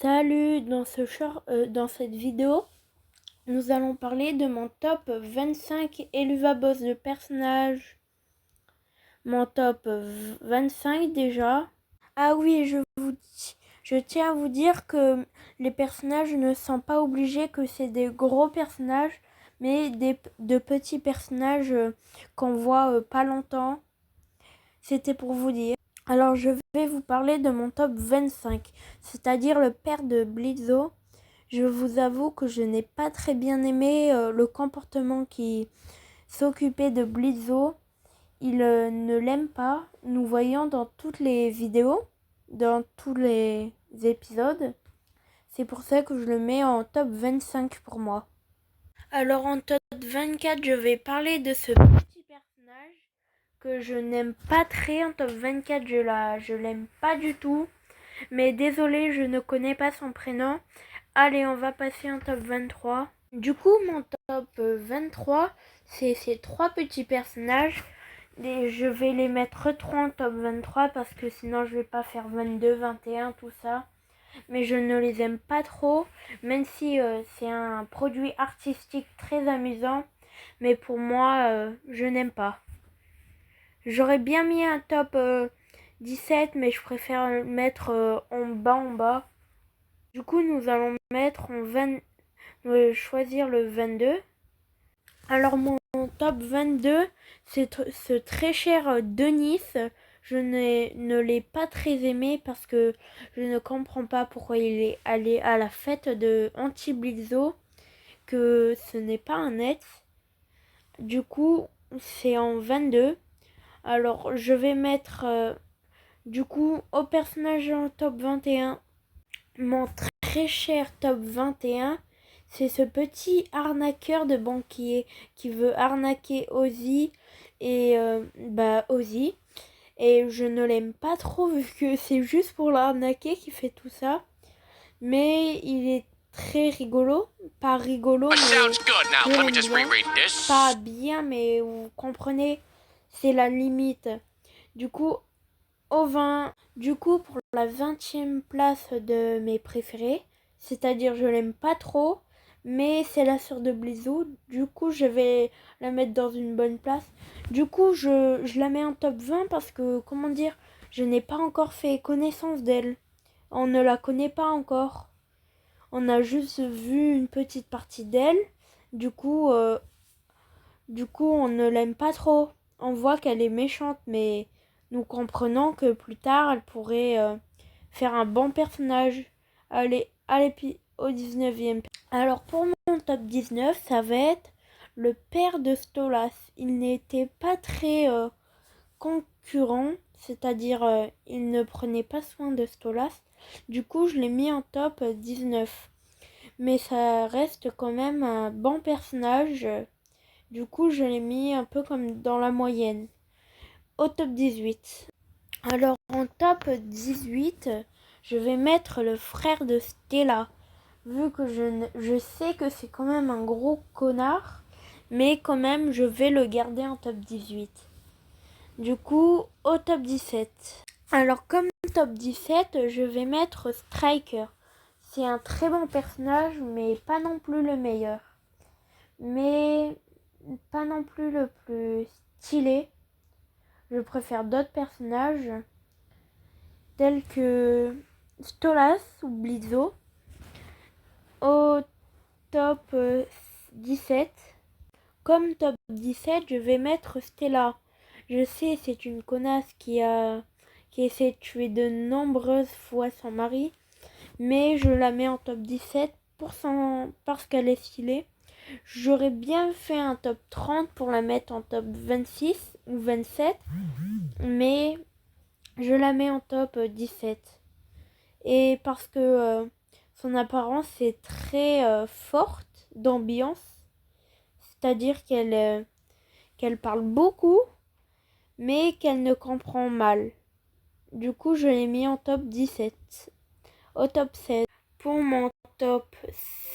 Salut, dans cette vidéo, nous allons parler de mon top 25 Eluva-Boss de personnages. Mon top 25 déjà. Ah oui, je tiens à vous dire que les personnages ne sont pas obligés que c'est des gros personnages, mais de petits personnages qu'on voit pas longtemps. C'était pour vous dire. Alors je vais vous parler de mon top 25, c'est-à-dire le père de Blizzo. Je vous avoue que je n'ai pas très bien aimé le comportement qui s'occupait de Blizzo. Il ne l'aime pas. Nous voyons dans toutes les vidéos, dans tous les épisodes. C'est pour ça que je le mets en top 25 pour moi. Alors en top 24, je vais parler de ce petit personnage que je n'aime pas très. En top 24, je l'aime pas du tout. Mais désolé, je ne connais pas son prénom. Allez, on va passer en top 23. Du coup, mon top 23, c'est ces trois petits personnages. Et je vais les mettre trop en top 23 parce que sinon je vais pas faire 22, 21, tout ça. Mais je ne les aime pas trop, même si c'est un produit artistique très amusant. Mais pour moi, je n'aime pas. J'aurais bien mis un top 17, mais je préfère le mettre en bas. Du coup, nous allons mettre choisir le 22. Alors, mon top 22, c'est ce très cher Denis. Je ne l'ai pas très aimé parce que je ne comprends pas pourquoi il est allé à la fête de Anti-Blizzo, que ce n'est pas un ex. Du coup, c'est en 22. Alors, je vais mettre, du coup, au personnage en top 21. Mon très cher top 21, c'est ce petit arnaqueur de banquier qui veut arnaquer Ozzy et Ozzy. Et je ne l'aime pas trop vu que c'est juste pour l'arnaquer qu'il fait tout ça. Mais il est très rigolo. Pas rigolo, mais je l'aime bien. Pas bien, mais vous comprenez, c'est la limite. Du coup, pour la 20e place de mes préférés, c'est-à-dire je l'aime pas trop, mais c'est la sœur de Blizzo. Du coup, je vais la mettre dans une bonne place. Du coup, je la mets en top 20 parce que, comment dire, je n'ai pas encore fait connaissance d'elle. On ne la connaît pas encore. On a juste vu une petite partie d'elle. Du coup, on ne l'aime pas trop. On voit qu'elle est méchante, mais nous comprenons que plus tard, elle pourrait faire un bon personnage. Allez, au 19e. Alors pour mon top 19, ça va être le père de Stolas. Il n'était pas très concurrent, c'est-à-dire il ne prenait pas soin de Stolas. Du coup, je l'ai mis en top 19. Mais ça reste quand même un bon personnage. Du coup, je l'ai mis un peu comme dans la moyenne. Au top 18. Alors, en top 18, je vais mettre le frère de Stella. Vu que je sais que c'est quand même un gros connard. Mais quand même, je vais le garder en top 18. Du coup, au top 17. Alors, comme top 17, je vais mettre Striker. C'est un très bon personnage, mais pas non plus le meilleur. Mais pas non plus le plus stylé. Je préfère d'autres personnages tels que Stolas ou Blizzo. Au top 17, comme top 17, je vais mettre Stella. Je sais, c'est une connasse qui essaie de tuer de nombreuses fois son mari, mais je la mets en top 17 parce qu'elle est stylée. J'aurais bien fait un top 30 pour la mettre en top 26 ou 27, mais je la mets en top 17. Et parce que son apparence est très forte d'ambiance, c'est-à-dire qu'elle parle beaucoup, mais qu'elle ne comprend mal. Du coup, je l'ai mis en top 17. Au top 16. Pour mon top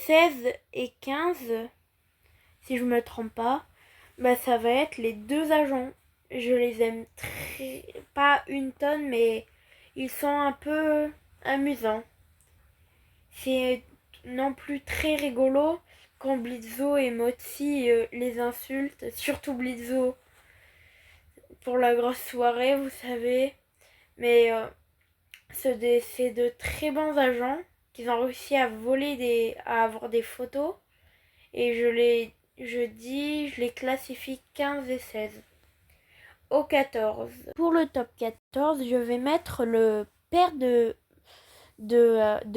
16 et 15, si je me trompe pas, ça va être les deux agents. Je les aime pas une tonne, mais ils sont un peu amusants. c'est non plus très rigolo quand Blizzo et Motsi les insultent, surtout Blizzo pour la grosse soirée, vous savez. Mais c'est de très bons agents qui ont réussi à à avoir des photos. Et je les classifie 15 et 16. Au 14. Pour le top 14, je vais mettre le père de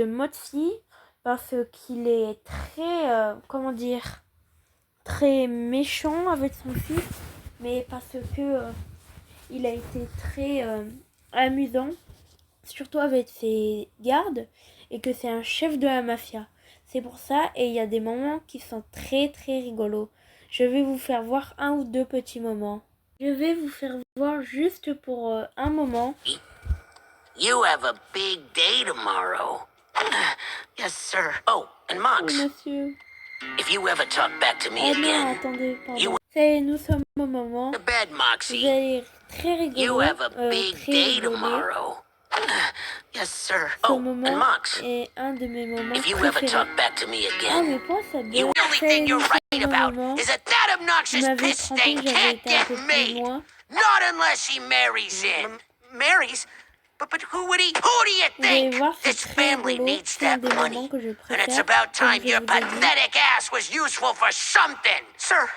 Motsi parce qu'il est très, très méchant avec son fils, mais parce que il a été très amusant, surtout avec ses gardes, et que c'est un chef de la mafia. C'est pour ça, et il y a des moments qui sont très très rigolos. Je vais vous faire voir un ou deux petits moments. Je vais vous faire voir juste pour un moment. You have a big day tomorrow. Yes, sir. Oh, and Oui, Mox, monsieur. if you ever talk back to me Ah non, again, attendez, you pardon. Ça y est, nous sommes au moment. to bed, Vous Moxie. allez très You rigolo, have a big très day rigoler. tomorrow. Yes, sir. Ce Oh, and moment Mox, est un de mes moments if you ever préférés. talk back to me Ah, mais again, pourquoi ça the donne only thing you're right about moment. is that that Vous obnoxious m'avez piss trompé, stain j'avais can't été un get peu plus made. loin. Not unless she marries in. Marries? But who would he? Who do you Vous allez think? voir, c'est This très family rigolo. needs C'est un that des money. moments que je And it's préfère, about comme time je your vous ai dit. pathetic ass was useful for something. Sir,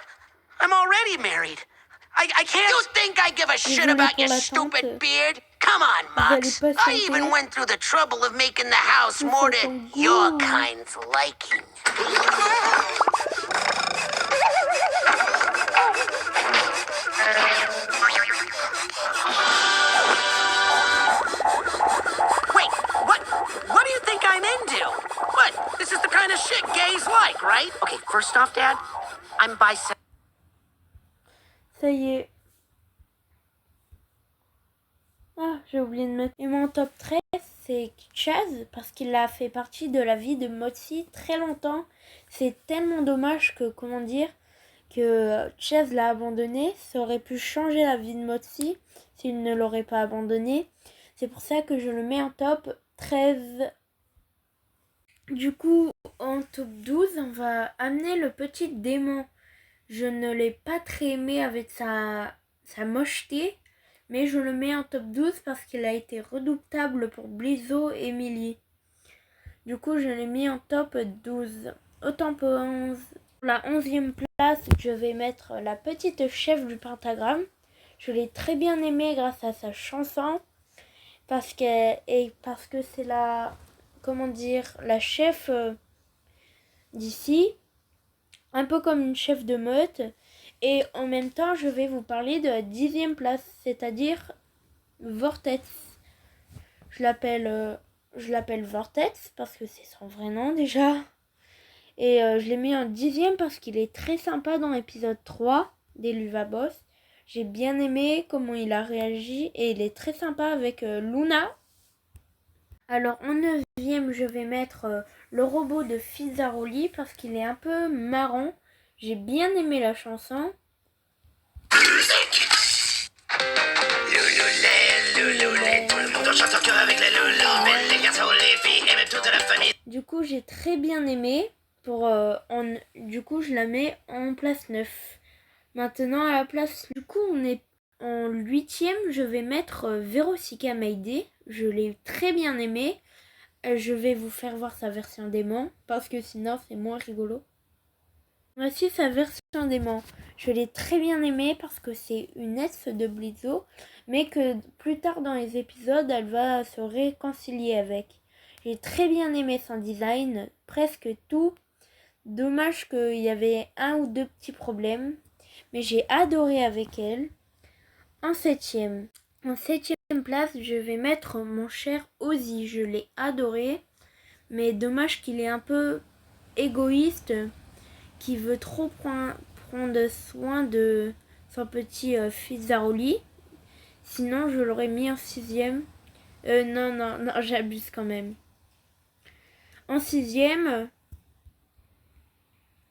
I'm already married. I can't. You think I give a shit Désolée about pour your l'attente. stupid beard? Come on, Vous allez Mox. I patienter. even went through the trouble of making the house Tout more ça to ton your goût. kind's liking. Wait, what do you think I'm into? What? This is the kind of shit gays like, right? Okay, first off, Dad, I'm bisexual. Ça y est. Ah, j'ai oublié de mettre. Et mon top 13, c'est Chaz, parce qu'il a fait partie de la vie de Motsi très longtemps. C'est tellement dommage que, comment dire, que Chaz l'a abandonné. Ça aurait pu changer la vie de Motsi s'il ne l'aurait pas abandonné. C'est pour ça que je le mets en top 13. Du coup, en top 12, on va amener le petit démon. Je ne l'ai pas très aimé avec sa mocheté, mais je le mets en top 12 parce qu'il a été redoutable pour Blizzo et Emily. Du coup, je l'ai mis en top 12. Au top 11, pour la 11e place, je vais mettre la petite chef du pentagramme. Je l'ai très bien aimée grâce à sa chanson parce que c'est la, comment dire, la chef d'ici, un peu comme une chef de meute. Et en même temps, je vais vous parler de la 10e place, c'est-à-dire Vortex. Je l'appelle Vortex parce que c'est son vrai nom déjà. Et je l'ai mis en 10e parce qu'il est très sympa dans l'épisode 3 d'Eluva Boss. J'ai bien aimé comment il a réagi et il est très sympa avec Luna. Alors en 9e, je vais mettre le robot de Fizzaroli parce qu'il est un peu marrant. J'ai bien aimé la chanson. Du coup, j'ai très bien aimé. Du coup, je la mets en place 9. Maintenant, à la place... Du coup, on est en 8e. Je vais mettre Veronica Mayday. Je l'ai très bien aimé. Je vais vous faire voir sa version démon. Parce que sinon, c'est moins rigolo. Voici sa version démon. Je l'ai très bien aimée parce que c'est une ex de Blizzo. Mais que plus tard dans les épisodes, elle va se réconcilier avec. J'ai très bien aimé son design, presque tout. Dommage qu'il y avait un ou deux petits problèmes, mais j'ai adoré avec elle. En 7e place, je vais mettre mon cher Ozzy. Je l'ai adoré, mais dommage qu'il est un peu égoïste, qui veut trop prendre soin de son petit Fizzaroli. Sinon, je l'aurais mis en 6e. Non, j'abuse quand même. En 6e,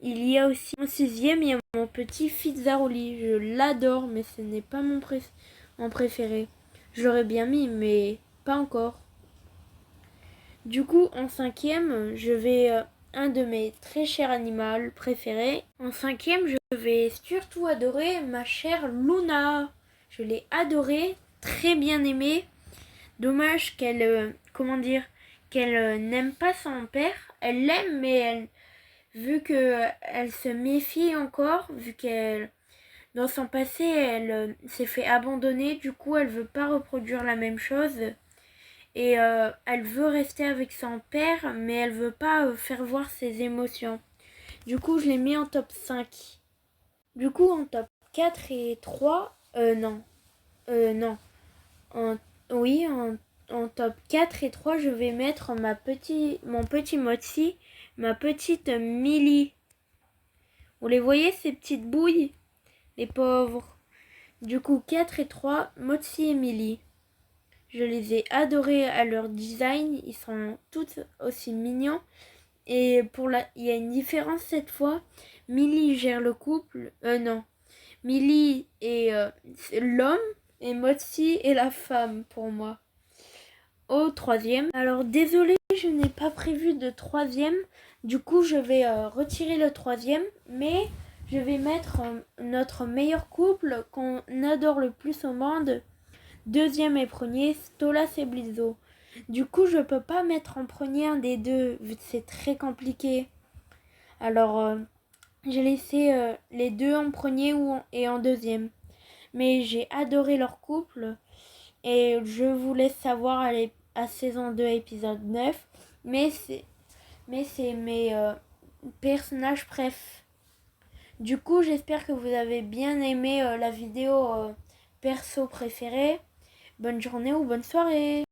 il y a mon petit Fizzaroli. Je l'adore, mais ce n'est pas mon préféré. Je l'aurais bien mis, mais pas encore. Du coup, en cinquième, je vais un de mes très chers animaux préférés. En cinquième, je vais surtout adorer ma chère Luna. Je l'ai adorée, très bien aimée. Dommage qu'elle, qu'elle n'aime pas son père. Elle l'aime, mais vu que elle se méfie encore, vu qu'elle dans son passé, elle s'est fait abandonner. Du coup, elle veut pas reproduire la même chose. Et elle veut rester avec son père, mais elle veut pas faire voir ses émotions. Du coup, je l'ai mis en top 5. Du coup, en top 4 et 3, non. Non. En, oui, en top 4 et 3, je vais mettre mon petit Motsi, ma petite Millie. Vous les voyez, ces petites bouilles? Les pauvres. Du coup, 4 et 3, Motsi et Millie. Je les ai adorés à leur design, ils sont tous aussi mignons. Et il y a une différence cette fois. Millie gère le couple. Non. Millie est l'homme et Motsi est la femme pour moi. Au troisième. Alors désolé, je n'ai pas prévu de troisième. Du coup, je vais retirer le troisième. Mais je vais mettre notre meilleur couple qu'on adore le plus au monde. Deuxième et premier, Stolas et Blizzo. Du coup, je peux pas mettre en premier un des deux, vu que c'est très compliqué. Alors, j'ai laissé les deux en premier et en deuxième. Mais j'ai adoré leur couple. Et je vous laisse savoir à saison 2, épisode 9. Mais c'est mes personnages préf. Du coup, j'espère que vous avez bien aimé la vidéo perso préférée. Bonne journée ou bonne soirée.